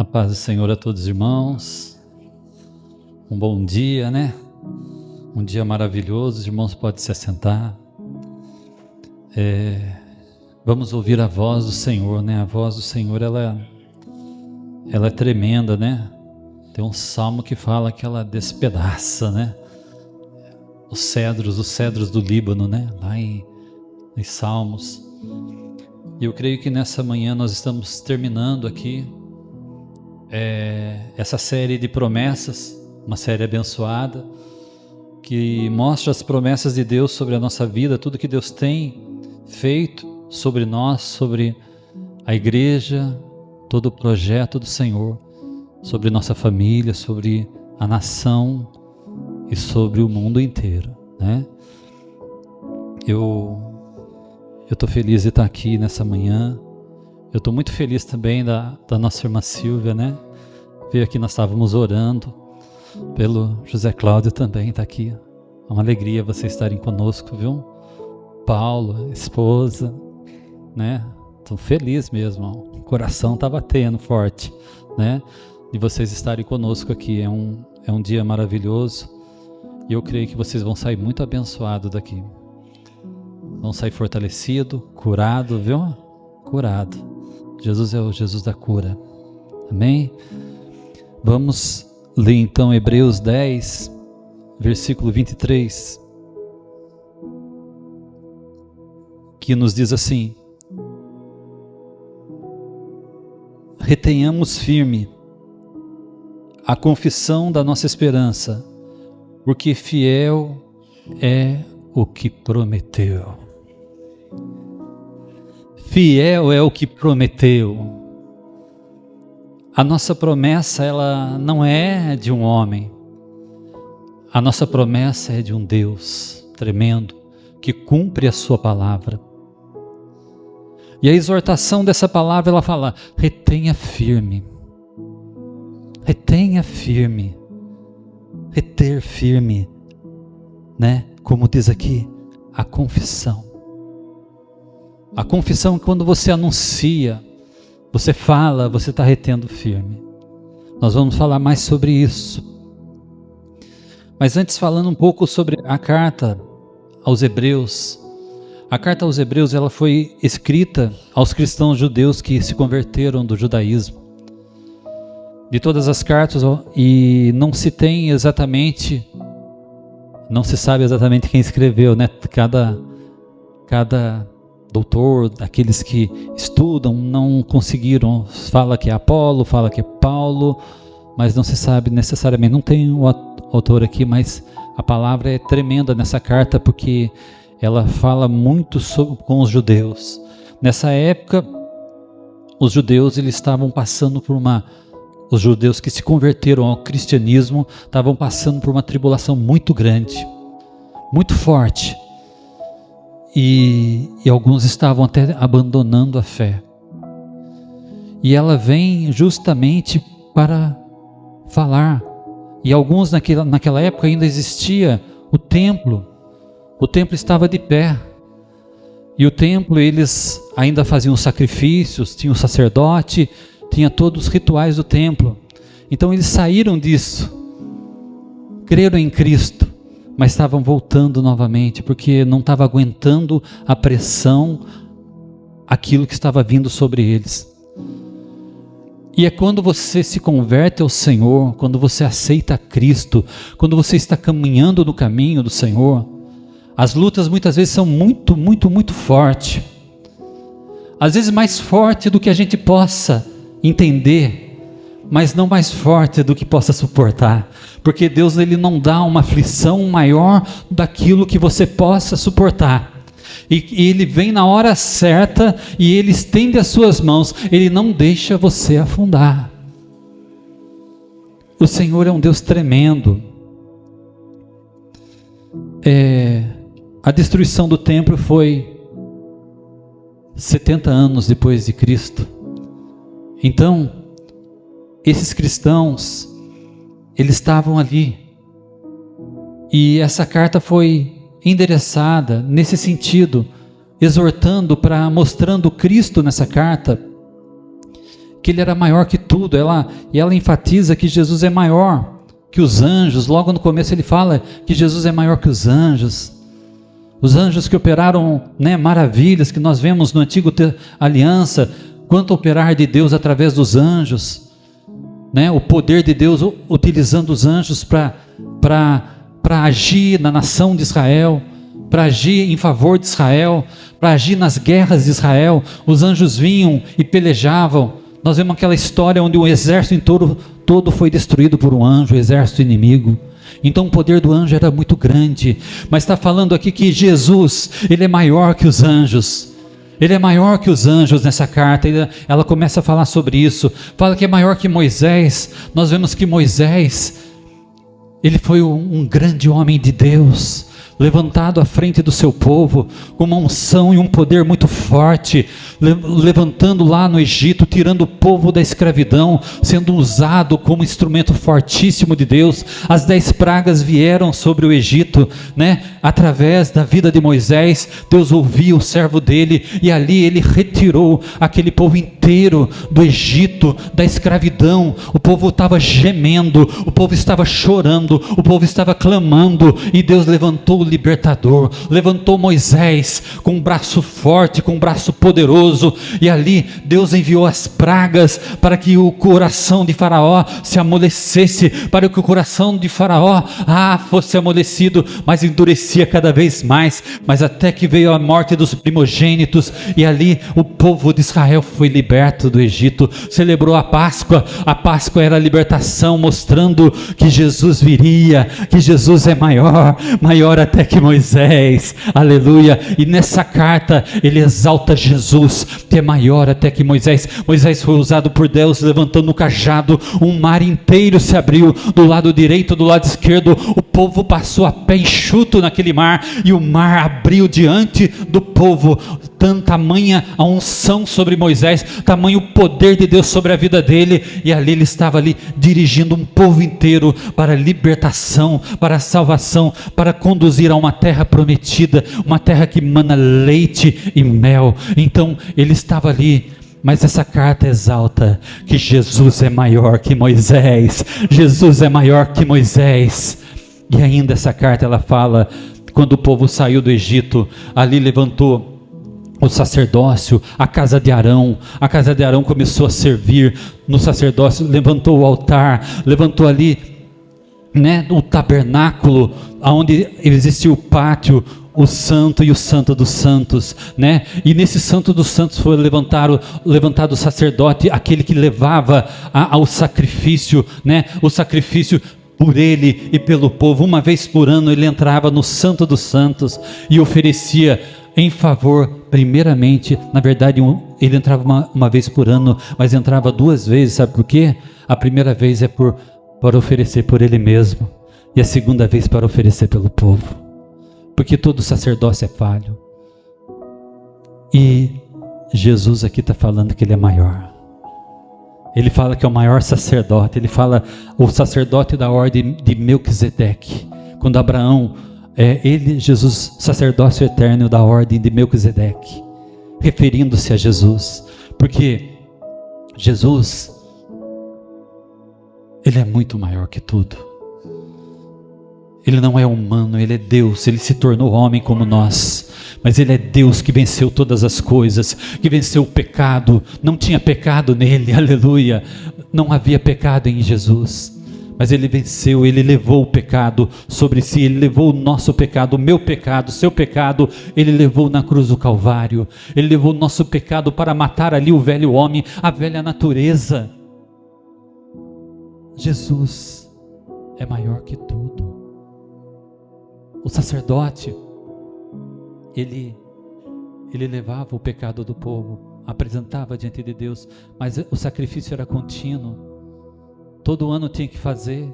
A paz do Senhor a todos os irmãos. Um bom dia, né? Um dia maravilhoso. Os irmãos podem se assentar. Vamos ouvir a voz do Senhor, né? A voz do Senhor, ela é tremenda, né? Tem um salmo que fala que ela despedaça, né? Os cedros do Líbano, né? Lá em Salmos. E eu creio que nessa manhã nós estamos terminando aqui essa série de promessas, uma série abençoada, que mostra as promessas de Deus sobre a nossa vida, tudo que Deus tem feito sobre nós, sobre a igreja, todo o projeto do Senhor, sobre nossa família, sobre a nação e sobre o mundo inteiro, né? Eu estou feliz de estar aqui nessa manhã. Eu estou muito feliz também da nossa irmã Silvia, né? Veio aqui, nós estávamos orando pelo José Cláudio também, está aqui. É uma alegria vocês estarem conosco, viu? Paulo, esposa, né? Estou feliz mesmo, ó. O coração está batendo forte, né? De vocês estarem conosco aqui. É um dia maravilhoso e eu creio que vocês vão sair muito abençoados daqui. Vão sair fortalecidos, curados, viu? Curado. Jesus é o Jesus da cura. Amém? Vamos ler então Hebreus 10, versículo 23, que nos diz assim: retenhamos firme a confissão da nossa esperança, porque fiel é o que prometeu. Fiel é o que prometeu. A nossa promessa, ela não é de um homem. A nossa promessa é de um Deus tremendo, que cumpre a sua palavra. E a exortação dessa palavra, ela fala: retenha firme. Retenha firme. Reter firme, né? Como diz aqui, a confissão. A confissão é quando você anuncia, você fala, você está retendo firme. Nós vamos falar mais sobre isso. Mas antes, falando um pouco sobre a carta aos Hebreus. A carta aos Hebreus, ela foi escrita aos cristãos judeus que se converteram do judaísmo. De todas as cartas, e não se tem exatamente, não se sabe exatamente quem escreveu, né? Cada doutor, aqueles que estudam, não conseguiram, fala que é Apolo, fala que é Paulo, mas não se sabe necessariamente, não tem o autor aqui, mas a palavra é tremenda nessa carta, porque ela fala muito com os judeus. Nessa época, os judeus, eles estavam passando por os judeus que se converteram ao cristianismo, estavam passando por uma tribulação muito grande, muito forte. E alguns estavam até abandonando a fé. E ela vem justamente para falar. E alguns naquela época ainda existia o templo. O templo estava de pé. E o templo, eles ainda faziam sacrifícios, tinha o sacerdote, tinha todos os rituais do templo. Então eles saíram disso, creram em Cristo, mas estavam voltando novamente, porque não estava aguentando a pressão, aquilo que estava vindo sobre eles. E é quando você se converte ao Senhor, quando você aceita Cristo, quando você está caminhando no caminho do Senhor, as lutas muitas vezes são muito, muito, muito fortes. Às vezes mais forte do que a gente possa entender, mas não mais forte do que possa suportar, porque Deus, ele não dá uma aflição maior daquilo que você possa suportar, e Ele vem na hora certa, e Ele estende as suas mãos, Ele não deixa você afundar. O Senhor é um Deus tremendo. A destruição do templo foi 70 anos depois de Cristo. Então, esses cristãos, eles estavam ali, e essa carta foi endereçada nesse sentido, exortando, mostrando Cristo nessa carta, que ele era maior que tudo. E ela enfatiza que Jesus é maior que os anjos. Logo no começo ele fala que Jesus é maior que os anjos que operaram, né, maravilhas que nós vemos no Antigo Aliança, quanto operar de Deus através dos anjos, né, o poder de Deus utilizando os anjos para agir na nação de Israel, para agir em favor de Israel, para agir nas guerras de Israel. Os anjos vinham e pelejavam. Nós vemos aquela história onde o exército todo foi destruído por um anjo, o exército inimigo. Então o poder do anjo era muito grande, mas está falando aqui que Jesus, ele é maior que os anjos. Ele é maior que os anjos nessa carta. Ela começa a falar sobre isso, fala que é maior que Moisés. Nós vemos que Moisés, ele foi um grande homem de Deus, levantado à frente do seu povo, com uma unção e um poder muito forte, levantando lá no Egito, tirando o povo da escravidão, sendo usado como instrumento fortíssimo de Deus. As 10 pragas vieram sobre o Egito, né? Através da vida de Moisés. Deus ouviu o servo dele, e ali ele retirou aquele povo inteiro do Egito, da escravidão. O povo estava gemendo, o povo estava chorando, o povo estava clamando, e Deus levantou o libertador, levantou Moisés com um braço forte, com um braço poderoso, e ali Deus enviou as pragas para que o coração de Faraó se amolecesse, para que o coração de Faraó fosse amolecido, mas endurecia cada vez mais, mas até que veio a morte dos primogênitos, e ali o povo de Israel foi liberto do Egito, celebrou a Páscoa era a libertação, mostrando que Jesus viria, que Jesus é maior até que Moisés, aleluia. E nessa carta ele exalta Jesus, que é maior até que Moisés. Moisés foi usado por Deus, levantando o cajado, um mar inteiro se abriu, do lado direito, do lado esquerdo, o povo passou a pé enxuto naquele mar, e o mar abriu diante do povo. Tamanha a unção sobre Moisés, tamanho o poder de Deus sobre a vida dele, e ali ele estava ali dirigindo um povo inteiro para a libertação, para a salvação, para conduzir a uma terra prometida, uma terra que mana leite e mel. Então ele estava ali. Mas essa carta exalta que Jesus é maior que Moisés. Jesus é maior que Moisés. E ainda essa carta ela fala, quando o povo saiu do Egito, ali levantou o sacerdócio, a casa de Arão começou a servir no sacerdócio, levantou o altar, levantou ali, né, o tabernáculo, onde existia o pátio, o santo e o santo dos santos, né? E nesse santo dos santos foi levantado o sacerdote, aquele que levava ao sacrifício, né? O sacrifício por ele e pelo povo. Uma vez por ano ele entrava no santo dos santos e oferecia em favor, primeiramente, na verdade ele entrava uma vez por ano, mas entrava 2 vezes, sabe por quê? A primeira vez é para oferecer por ele mesmo, e a segunda vez para oferecer pelo povo, porque todo sacerdócio é falho, e Jesus aqui está falando que ele é maior. Ele fala que é o maior sacerdote, ele fala o sacerdote da ordem de Melquisedeque, quando Abraão, Jesus, sacerdócio eterno da ordem de Melquisedeque, referindo-se a Jesus, porque Jesus, ele é muito maior que tudo. Ele não é humano, ele é Deus, ele se tornou homem como nós, mas ele é Deus que venceu todas as coisas, que venceu o pecado. Não tinha pecado nele, aleluia, não havia pecado em Jesus, mas ele venceu, ele levou o pecado sobre si, ele levou o nosso pecado, o meu pecado, o seu pecado, ele levou na cruz do Calvário, ele levou o nosso pecado para matar ali o velho homem, a velha natureza. Jesus é maior que tudo. O sacerdote, ele levava o pecado do povo, apresentava diante de Deus, mas o sacrifício era contínuo, todo ano tinha que fazer,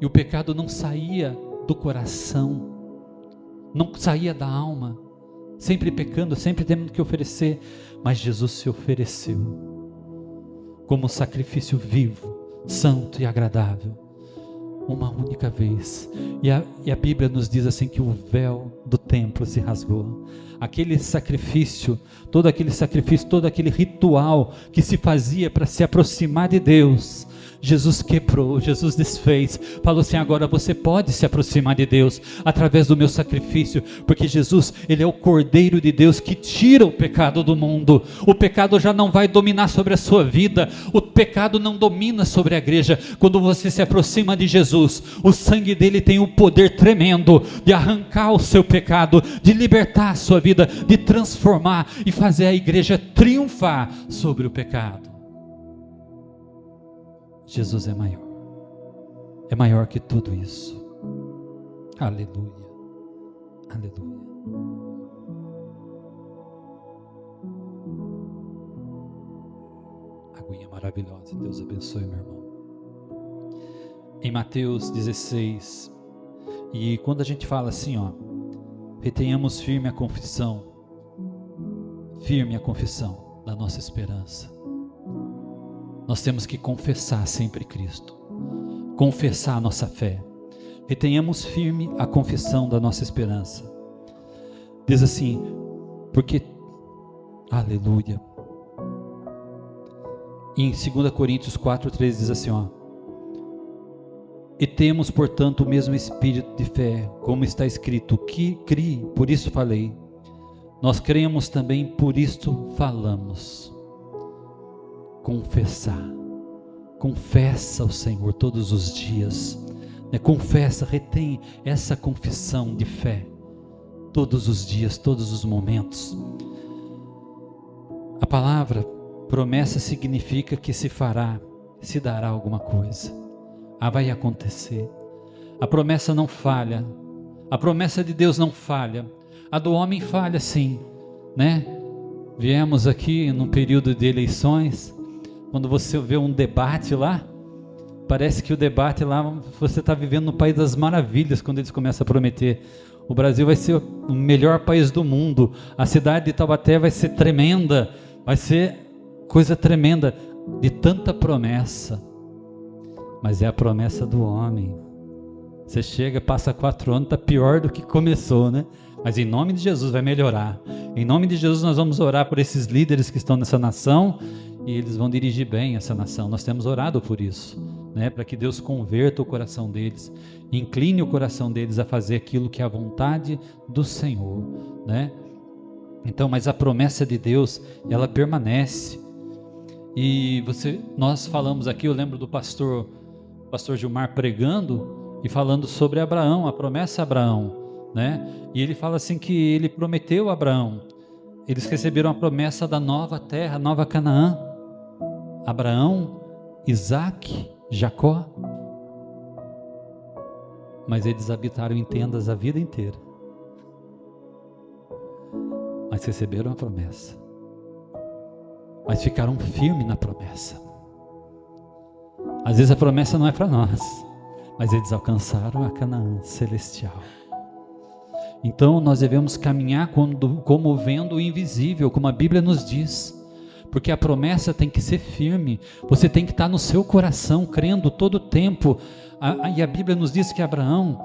e o pecado não saía do coração, não saía da alma, sempre pecando, sempre tendo que oferecer, mas Jesus se ofereceu como sacrifício vivo, santo e agradável. uma única vez. E a Bíblia nos diz assim que o véu do templo se rasgou. Aquele sacrifício, todo aquele ritual que se fazia para se aproximar de Deus, Jesus quebrou, Jesus desfez, falou assim: agora você pode se aproximar de Deus através do meu sacrifício, porque Jesus, Ele é o Cordeiro de Deus que tira o pecado do mundo. O pecado já não vai dominar sobre a sua vida, o pecado não domina sobre a igreja. Quando você se aproxima de Jesus, o sangue dele tem o poder tremendo de arrancar o seu pecado, de libertar a sua vida, de transformar e fazer a igreja triunfar sobre o pecado. Jesus é maior que tudo isso. Aleluia, aleluia. Aguinha maravilhosa, Deus abençoe, meu irmão. Em Mateus 16, e quando a gente fala assim, retenhamos firme a confissão da nossa esperança. Nós temos que confessar sempre Cristo, confessar a nossa fé. Retenhamos firme a confissão da nossa esperança. Diz assim, porque, aleluia, em 2 Coríntios 4:13 diz assim, e temos portanto o mesmo espírito de fé, como está escrito, que criei, por isso falei, nós cremos também, por isto falamos. Confessa ao Senhor todos os dias, confessa, retém essa confissão de fé, todos os dias, todos os momentos. A palavra promessa significa que se dará alguma coisa, vai acontecer. A promessa não falha, a promessa de Deus não falha, a do homem falha sim, Viemos aqui num período de eleições. Quando você vê um debate lá, parece que o debate lá, você está vivendo no País das Maravilhas, quando eles começam a prometer. O Brasil vai ser o melhor país do mundo, a cidade de Taubaté vai ser tremenda, vai ser coisa tremenda, de tanta promessa. Mas é a promessa do homem. Você chega, passa 4 anos, está pior do que começou, Mas em nome de Jesus vai melhorar. Em nome de Jesus nós vamos orar por esses líderes que estão nessa nação, e eles vão dirigir bem essa nação. Nós temos orado por isso, para que Deus converta o coração deles, incline o coração deles a fazer aquilo que é a vontade do Senhor, Então, mas a promessa de Deus, ela permanece. E nós falamos aqui, eu lembro do pastor Gilmar pregando e falando sobre Abraão, a promessa a Abraão, E ele fala assim que ele prometeu a Abraão, eles receberam a promessa da nova terra, nova Canaã. Abraão, Isaac, Jacó, mas eles habitaram em tendas a vida inteira, mas receberam a promessa, mas ficaram firmes na promessa. Às vezes a promessa não é para nós, mas eles alcançaram a Canaã celestial. Então nós devemos caminhar como vendo o invisível, como a Bíblia nos diz, porque a promessa tem que ser firme, você tem que estar no seu coração, crendo todo o tempo. E a Bíblia nos diz que Abraão,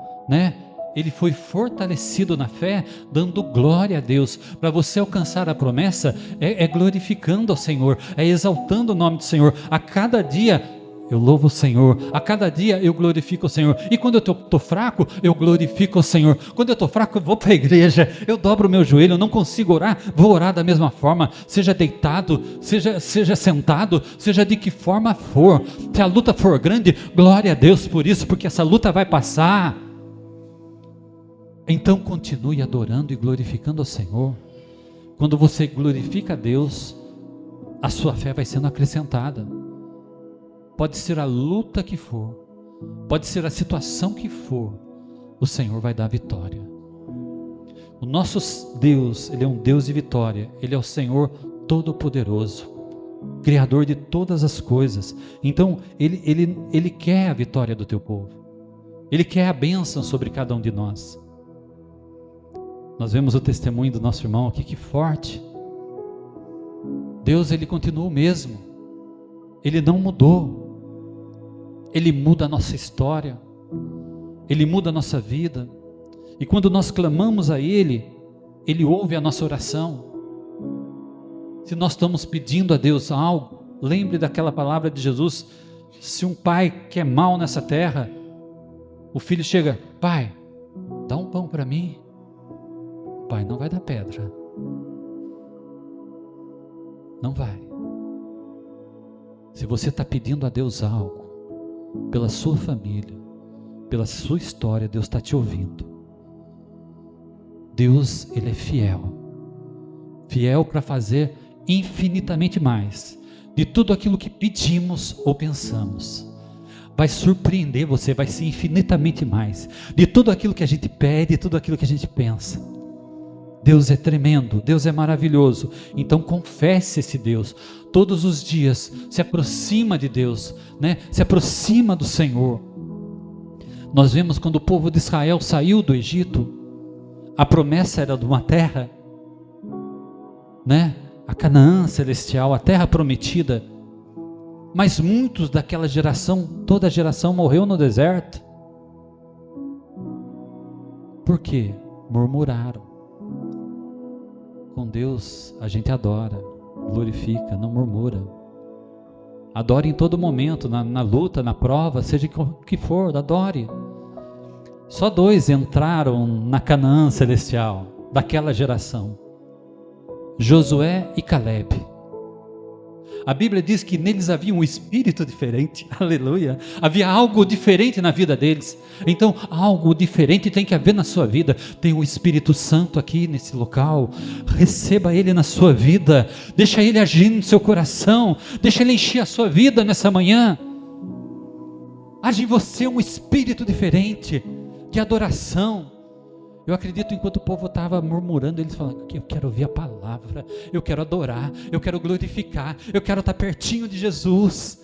ele foi fortalecido na fé, dando glória a Deus. Para você alcançar a promessa, é glorificando ao Senhor, é exaltando o nome do Senhor. A cada dia eu louvo o Senhor, a cada dia eu glorifico o Senhor. E quando eu estou fraco, eu glorifico o Senhor. Quando eu estou fraco, eu vou para a igreja, eu dobro o meu joelho, eu não consigo orar, vou orar da mesma forma, seja deitado, seja sentado, seja de que forma for. Se a luta for grande, glória a Deus por isso, porque essa luta vai passar. Então continue adorando e glorificando o Senhor. Quando você glorifica a Deus, a sua fé vai sendo acrescentada. Pode ser a luta que for, pode ser a situação que for, o Senhor vai dar vitória. O nosso Deus, Ele é um Deus de vitória, Ele é o Senhor Todo-Poderoso, Criador de todas as coisas. Então Ele quer a vitória do teu povo, Ele quer a bênção sobre cada um de nós. Nós vemos o testemunho do nosso irmão aqui, que forte. Deus, Ele continua o mesmo, Ele não mudou. Ele muda a nossa história, Ele muda a nossa vida. E quando nós clamamos a Ele, Ele ouve a nossa oração. Se nós estamos pedindo a Deus algo, lembre daquela palavra de Jesus: se um pai quer mal nessa terra, o filho chega: pai, dá um pão para mim. O pai não vai dar pedra. Não vai. Se você está pedindo a Deus algo, pela sua família, pela sua história, Deus está te ouvindo. Deus, Ele é fiel. Fiel para fazer infinitamente mais de tudo aquilo que pedimos ou pensamos. Vai surpreender você, vai ser infinitamente mais de tudo aquilo que a gente pede, tudo aquilo que a gente pensa. Deus é tremendo, Deus é maravilhoso. Então confesse esse Deus todos os dias, se aproxima de Deus, né? Se aproxima do Senhor. Nós vemos quando o povo de Israel saiu do Egito, a promessa era de uma terra, né? A Canaã celestial, a terra prometida. Mas muitos daquela geração, toda a geração morreu no deserto. Por quê? Murmuraram. Com Deus a gente adora, glorifica, não murmura. Adore em todo momento, na luta, na prova, seja o que for, adore. Só 2 entraram na Canaã celestial, daquela geração: Josué e Calebe. A Bíblia diz que neles havia um espírito diferente, aleluia, havia algo diferente na vida deles. Então algo diferente tem que haver na sua vida. Tem o Espírito Santo aqui nesse local, receba Ele na sua vida, deixa Ele agir no seu coração, deixa Ele encher a sua vida nessa manhã. Age em você um espírito diferente, de adoração. Eu acredito, enquanto o povo estava murmurando, eles falaram: eu quero ouvir a palavra, eu quero adorar, eu quero glorificar, eu quero estar pertinho de Jesus,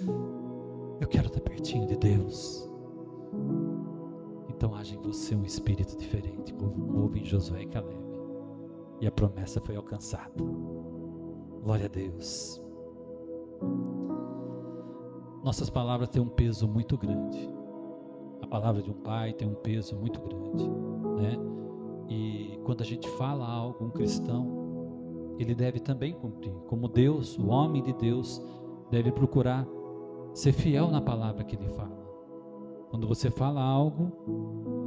eu quero estar pertinho de Deus. Então age em você um espírito diferente, como houve em Josué e Calebe, e a promessa foi alcançada. Glória a Deus. Nossas palavras têm um peso muito grande. A palavra de um pai tem um peso muito grande, né? E quando a gente fala algo, um cristão, ele deve também cumprir. Como Deus, o homem de Deus, deve procurar ser fiel na palavra que ele fala. Quando você fala algo,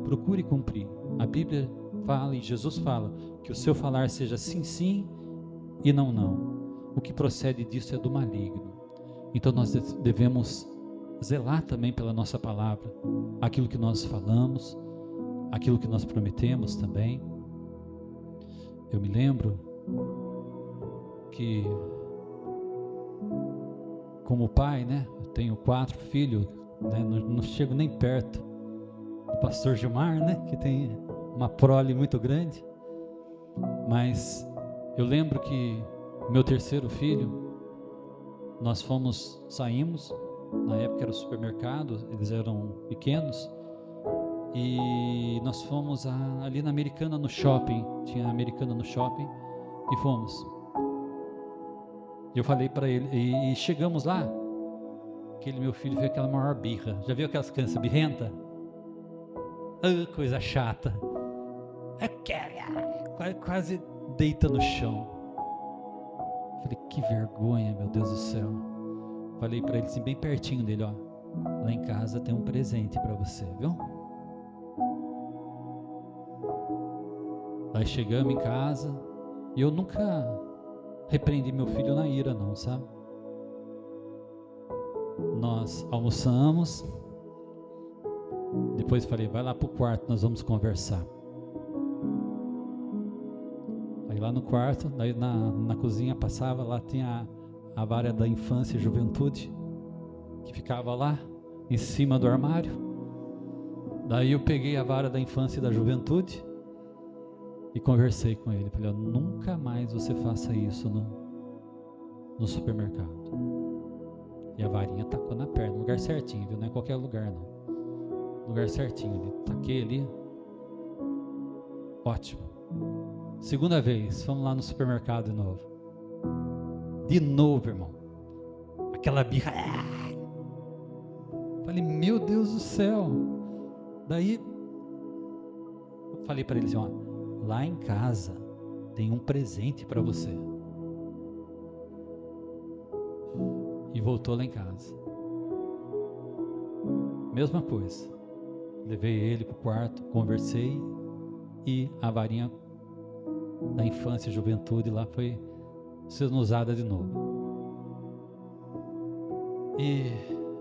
procure cumprir. A Bíblia fala e Jesus fala que o seu falar seja sim, sim e não, não. O que procede disso é do maligno. Então nós devemos zelar também pela nossa palavra, aquilo que nós falamos, aquilo que nós prometemos também. Eu me lembro que, como pai, né, eu tenho 4 filhos, né, não chego nem perto do pastor Gilmar, né, que tem uma prole muito grande. Mas eu lembro que o meu 3º filho, nós saímos, na época era o supermercado, eles eram pequenos, e nós fomos ali na Americana, no shopping, tinha a Americana no shopping, e fomos. Eu falei para ele, e chegamos lá, aquele meu filho fez aquela maior birra. Já viu aquelas crianças birrentas? Coisa chata. Quase deita no chão. Falei: que vergonha, meu Deus do céu. Falei para ele assim, bem pertinho dele: ó, lá em casa tem um presente para você, viu? Aí chegamos em casa, e eu nunca repreendi meu filho na ira, não, sabe? Nós almoçamos, depois falei: vai lá pro quarto, nós vamos conversar. Aí lá no quarto, daí na cozinha passava, lá tinha a vara da infância e juventude, que ficava lá em cima do armário. Daí eu peguei a vara da infância e da juventude e conversei com ele. Falei: nunca mais você faça isso no supermercado. E a varinha tacou na perna, no lugar certinho, viu? Não é qualquer lugar não, lugar certinho ali. Taquei ali. Ótimo. Segunda vez, fomos lá no supermercado de novo, irmão, aquela birra. Falei: meu Deus do céu. Daí falei para ele assim, ó, lá em casa tem um presente para você. E voltou lá em casa. Mesma coisa. Levei ele para o quarto, conversei, e a varinha da infância e juventude lá foi sendo usada de novo. E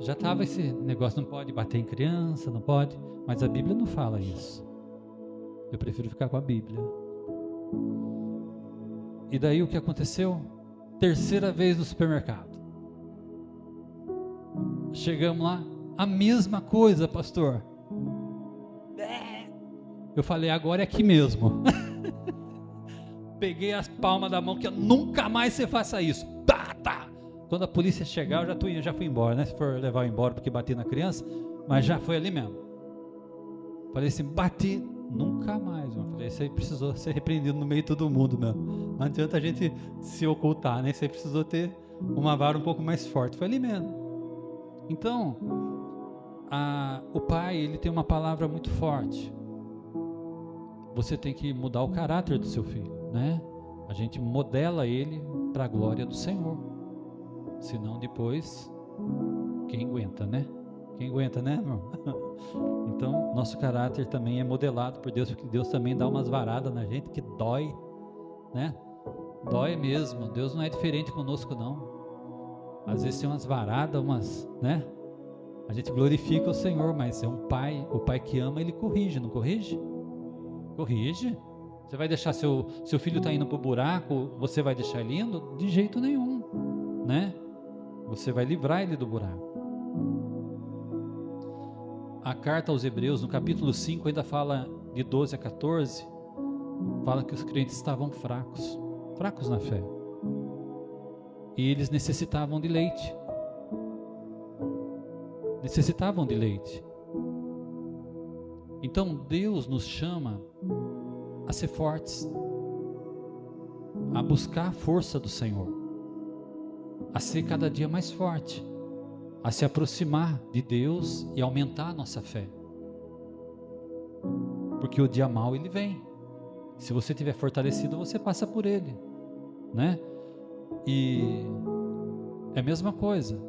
já estava esse negócio, não pode bater em criança, não pode, mas a Bíblia não fala isso. Eu prefiro ficar com a Bíblia. E daí o que aconteceu? Terceira vez no supermercado. Chegamos lá, a mesma coisa, pastor. Eu falei, agora é aqui mesmo. Peguei as palmas da mão, que nunca mais você faça isso. Tá. Quando a polícia chegar, eu já fui embora, né? Se for levar eu embora porque bati na criança, mas já foi ali mesmo. Falei assim, bati, nunca mais. Eu falei, isso aí precisou ser repreendido no meio de todo mundo mesmo. Não adianta a gente se ocultar, né? Isso aí precisou ter uma vara um pouco mais forte. Foi ali mesmo. Então, o pai, ele tem uma palavra muito forte. Você tem que mudar o caráter do seu filho, né? A gente modela ele para a glória do Senhor. Senão depois, quem aguenta, né? Quem aguenta, né, irmão? Então, nosso caráter também é modelado por Deus, porque Deus também dá umas varadas na gente que dói, né? Dói mesmo. Deus não é diferente conosco, não. Às vezes tem umas varadas, né? A gente glorifica o Senhor, mas é um pai, o pai que ama, ele corrige, não corrige? Corrige. Você vai deixar seu filho tá indo pro buraco, você vai deixar ele indo? De jeito nenhum, né? Você vai livrar ele do buraco. A carta aos Hebreus, no capítulo 5, ainda fala de 12 a 14, fala que os crentes estavam fracos na fé. E eles necessitavam de leite. Então Deus nos chama a ser fortes, a buscar a força do Senhor, a ser cada dia mais forte, a se aproximar de Deus e aumentar a nossa fé. Porque o dia mau ele vem. Se você estiver fortalecido, você passa por ele, né? E é a mesma coisa.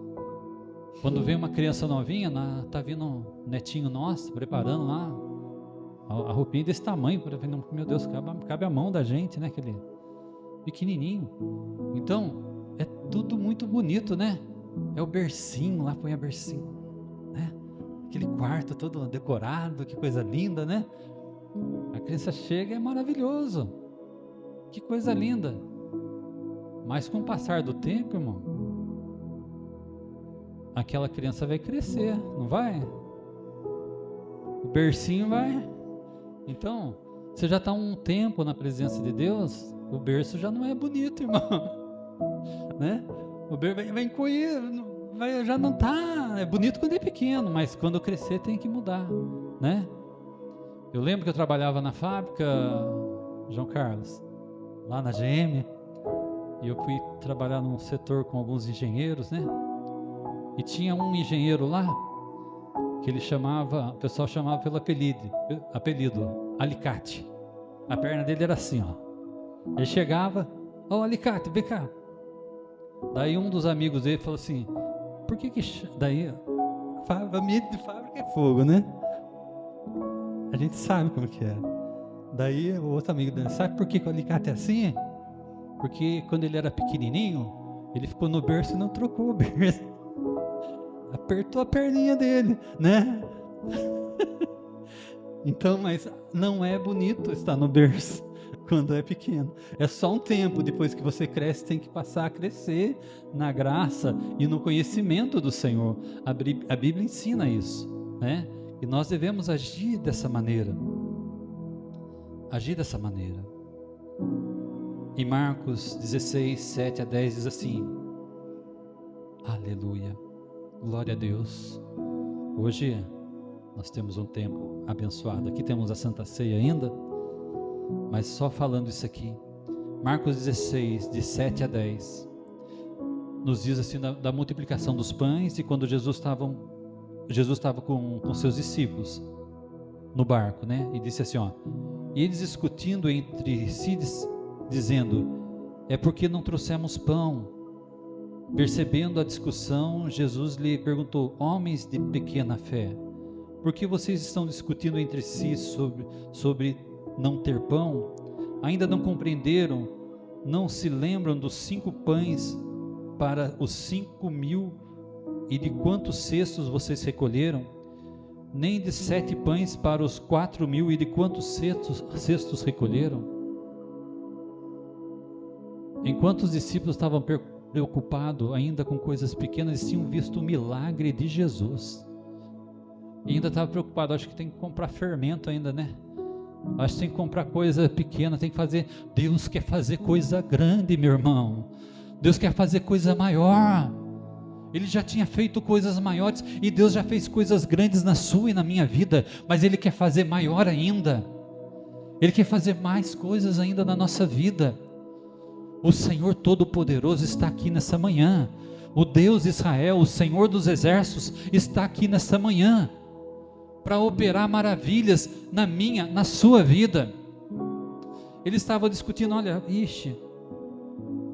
Quando vem uma criança novinha, tá vindo um netinho nosso, preparando lá a roupinha desse tamanho, meu Deus, cabe a mão da gente, né? Aquele pequenininho. Então, é tudo muito bonito, né? É o bercinho, lá põe a bercinho, né? Aquele quarto todo decorado, que coisa linda, né? A criança chega, é maravilhoso. Que coisa linda. Mas com o passar do tempo, irmão, aquela criança vai crescer, não vai? O bercinho vai. Então, você já está um tempo na presença de Deus, o berço já não é bonito, irmão, né? O berço vai encolher, já não está, é bonito quando é pequeno, mas quando crescer tem que mudar, né? Eu lembro que eu trabalhava na fábrica, João Carlos, lá na GM, e eu fui trabalhar num setor com alguns engenheiros, né? E tinha um engenheiro lá, que ele chamava, o pessoal chamava pelo apelido, Alicate. A perna dele era assim, ó. Ele chegava, Alicate, vem cá. Daí um dos amigos dele falou assim, por que daí, ambiente de fábrica é fogo, né? A gente sabe como que é. Daí o outro amigo dele, sabe por que o Alicate é assim? Porque quando ele era pequenininho, ele ficou no berço e não trocou o berço. Apertou a perninha dele, né? Então, mas não é bonito estar no berço quando é pequeno. É só um tempo, depois que você cresce, tem que passar a crescer na graça e no conhecimento do Senhor. A Bíblia ensina isso, né? E nós devemos agir dessa maneira. Em Marcos 16, 7 a 10 diz assim, aleluia, glória a Deus. Hoje nós temos um tempo abençoado, aqui temos a Santa Ceia ainda, mas só falando isso aqui, Marcos 16, de 7 a 10, nos diz assim da multiplicação dos pães, e quando Jesus estava com seus discípulos no barco, né? E disse assim, ó, E eles discutindo entre si, dizendo: é porque não trouxemos pão. Percebendo a discussão, Jesus lhe perguntou: homens de pequena fé, por que vocês estão discutindo entre si sobre não ter pão? Ainda não compreenderam? Não se lembram dos 5 pães para os 5.000 e de quantos cestos vocês recolheram? Nem de 7 pães para os 4.000 e de quantos cestos recolheram? Enquanto os discípulos estavam preocupados ainda com coisas pequenas, eles tinham visto o milagre de Jesus. E ainda estava preocupado: acho que tem que comprar fermento ainda, né? Acho que tem que comprar coisa pequena, tem que fazer. Deus quer fazer coisa grande, meu irmão. Deus quer fazer coisa maior. Ele já tinha feito coisas maiores, e Deus já fez coisas grandes na sua e na minha vida, mas Ele quer fazer maior ainda. Ele quer fazer mais coisas ainda na nossa vida. O Senhor Todo-Poderoso está aqui nessa manhã. O Deus de Israel, o Senhor dos Exércitos, está aqui nessa manhã para operar maravilhas na minha, na sua vida. Ele estava discutindo: olha,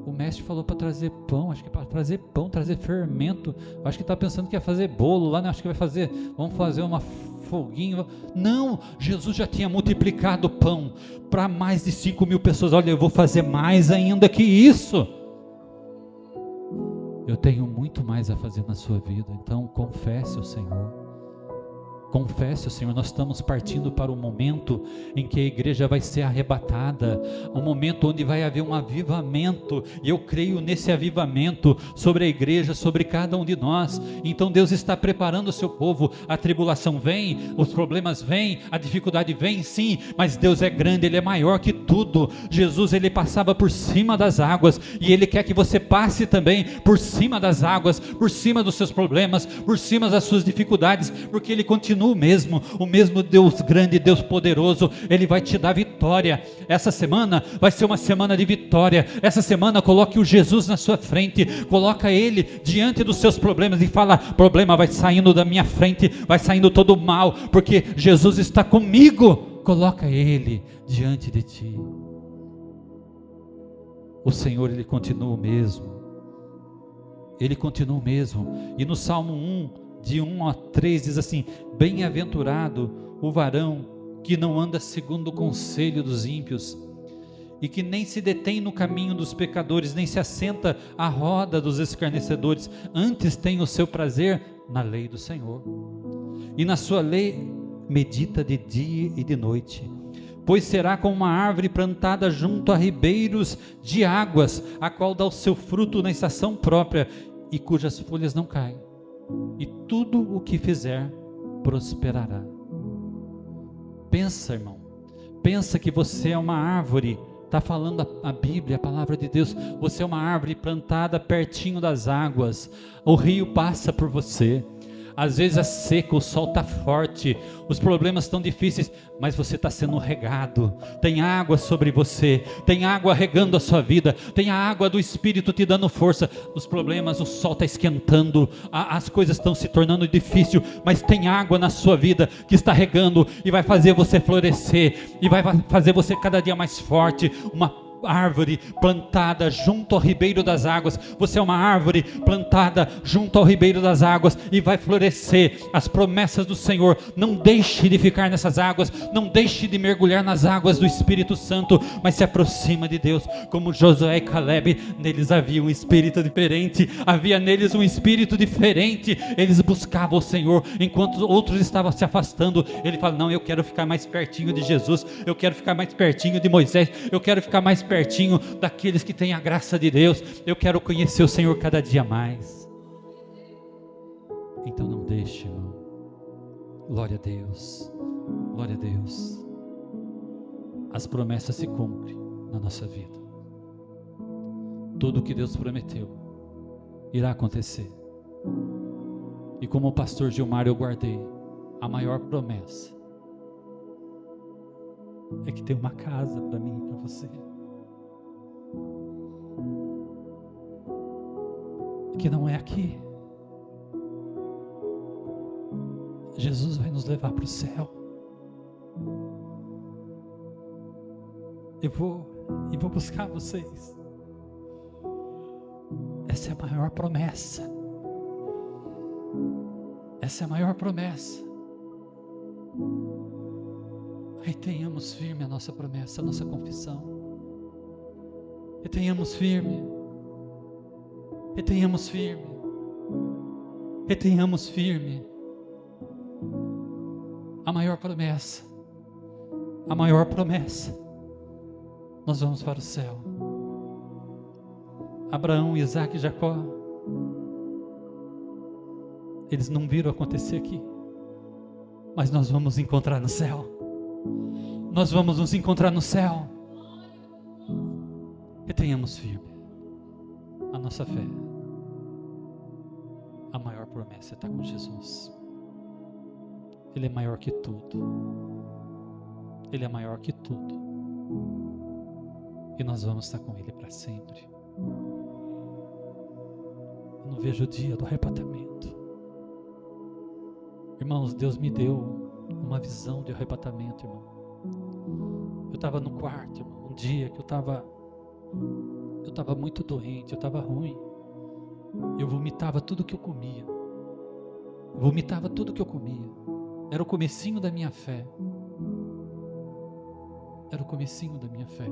o mestre falou para trazer pão, acho que é para trazer pão, trazer fermento, acho que está pensando que ia fazer bolo lá, né? Acho que vamos fazer uma foguinho. Não, Jesus já tinha multiplicado o pão para mais de 5.000 pessoas. Olha, eu vou fazer mais ainda que isso. Eu tenho muito mais a fazer na sua vida, então confesse ao Senhor. Confesse ao Senhor. Nós estamos partindo para o momento em que a igreja vai ser arrebatada, um momento onde vai haver um avivamento, e eu creio nesse avivamento sobre a igreja, sobre cada um de nós. Então Deus está preparando o seu povo. A tribulação vem, os problemas vêm, a dificuldade vem, sim, mas Deus é grande, Ele é maior que tudo. Jesus, Ele passava por cima das águas, e Ele quer que você passe também por cima das águas, por cima dos seus problemas, por cima das suas dificuldades, porque Ele continua o mesmo Deus grande, Deus poderoso. Ele vai te dar vitória. Essa semana vai ser uma semana de vitória. Essa semana coloque o Jesus na sua frente, coloca Ele diante dos seus problemas e fala: problema, vai saindo da minha frente, vai saindo todo o mal, porque Jesus está comigo. Coloca Ele diante de ti. O Senhor, Ele continua o mesmo. Ele continua o mesmo. E no Salmo 1, de 1 a 3, diz assim: bem-aventurado o varão que não anda segundo o conselho dos ímpios, e que nem se detém no caminho dos pecadores, nem se assenta à roda dos escarnecedores, antes tem o seu prazer na lei do Senhor, e na sua lei medita de dia e de noite. Pois será como uma árvore plantada junto a ribeiros de águas, a qual dá o seu fruto na estação própria, e cujas folhas não caem, e tudo o que fizer prosperará. Pensa, irmão, pensa que você é uma árvore. Está falando a Bíblia, a palavra de Deus. Você é uma árvore plantada pertinho das águas. O rio passa por você. Às vezes é seco, o sol está forte, os problemas estão difíceis, mas você está sendo regado. Tem água sobre você, tem água regando a sua vida, tem a água do Espírito te dando força. Os problemas, o sol está esquentando, as coisas estão se tornando difíceis, mas tem água na sua vida que está regando e vai fazer você florescer, e vai fazer você cada dia mais forte. Uma árvore plantada junto ao ribeiro das águas. Você é uma árvore plantada junto ao ribeiro das águas e vai florescer as promessas do Senhor. Não deixe de ficar nessas águas, não deixe de mergulhar nas águas do Espírito Santo, mas se aproxima de Deus. Como Josué e Caleb, neles havia um espírito diferente, havia neles um espírito diferente. Eles buscavam o Senhor, enquanto outros estavam se afastando. Ele fala: não, eu quero ficar mais pertinho de Jesus, eu quero ficar mais pertinho de Moisés, eu quero ficar mais pertinho daqueles que têm a graça de Deus. Eu quero conhecer o Senhor cada dia mais. Então não deixe, irmão. Glória a Deus, glória a Deus. As promessas se cumprem na nossa vida. Tudo o que Deus prometeu irá acontecer. E como o pastor Gilmar, eu guardei a maior promessa é que tem uma casa para mim e para você, que não é aqui. Jesus vai nos levar para o céu. eu vou buscar vocês. Essa é a maior promessa. Essa é a maior promessa. Retenhamos firme a nossa promessa, a nossa confissão. Retenhamos firme. Retenhamos firme. Retenhamos firme. A maior promessa. A maior promessa. Nós vamos para o céu. Abraão, Isaac e Jacó, eles não viram acontecer aqui, mas nós vamos nos encontrar no céu. Nós vamos nos encontrar no céu. Retenhamos firme a nossa fé. A maior promessa está com Jesus. Ele é maior que tudo. Ele é maior que tudo. E nós vamos estar com Ele para sempre. Eu não vejo o dia do arrebatamento. Irmãos, Deus me deu uma visão de arrebatamento, irmão. Eu estava no quarto, irmão, um dia que eu estava muito doente, eu estava ruim. Eu vomitava tudo que eu comia. Vomitava tudo que eu comia. Era o comecinho da minha fé. Era o comecinho da minha fé.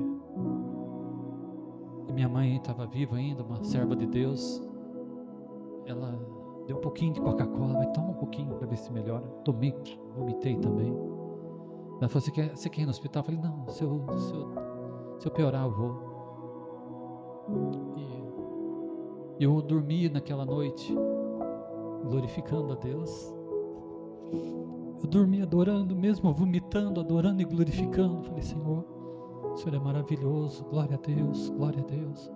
E minha mãe estava viva ainda, uma serva de Deus. Ela deu um pouquinho de Coca-Cola, vai tomar um pouquinho para ver se melhora. Tomei, vomitei também. Ela falou: você quer ir no hospital? Eu falei: não, se eu piorar eu vou. E eu dormi naquela noite, glorificando a Deus. Eu dormi adorando, mesmo vomitando, adorando e glorificando. Falei: Senhor, o Senhor é maravilhoso, glória a Deus, glória a Deus.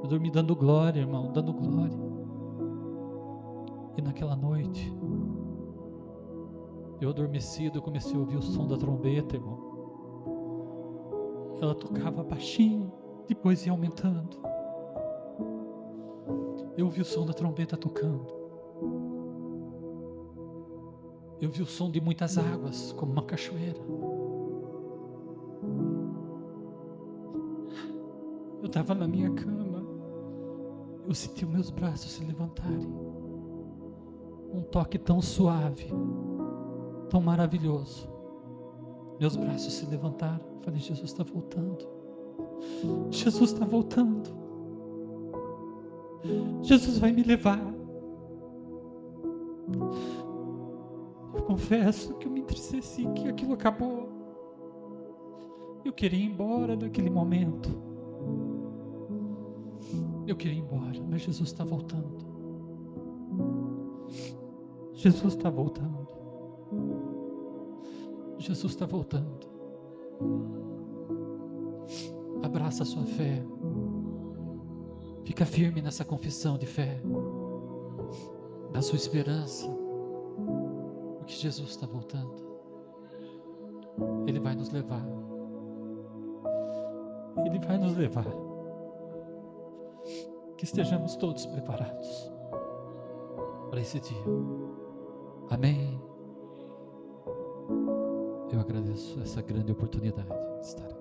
Eu dormi dando glória, irmão, dando glória. E naquela noite, eu adormecido, eu comecei a ouvir o som da trombeta, irmão. Ela tocava baixinho, depois ia aumentando. Eu ouvi o som da trombeta tocando. Eu vi o som de muitas águas, como uma cachoeira. Eu estava na minha cama. Eu senti os meus braços se levantarem. Um toque tão suave, tão maravilhoso. Meus braços se levantaram. Falei: Jesus está voltando. Jesus está voltando. Jesus vai me levar. Eu confesso que eu me entristeci, que aquilo acabou. Eu queria ir embora daquele momento. Eu queria ir embora, mas Jesus está voltando. Jesus está voltando. Jesus está voltando. Abraça a sua fé. Fica firme nessa confissão de fé, da sua esperança, porque Jesus está voltando. Ele vai nos levar. Ele vai nos levar. Que estejamos todos preparados para esse dia. Amém. Eu agradeço essa grande oportunidade de estar aqui.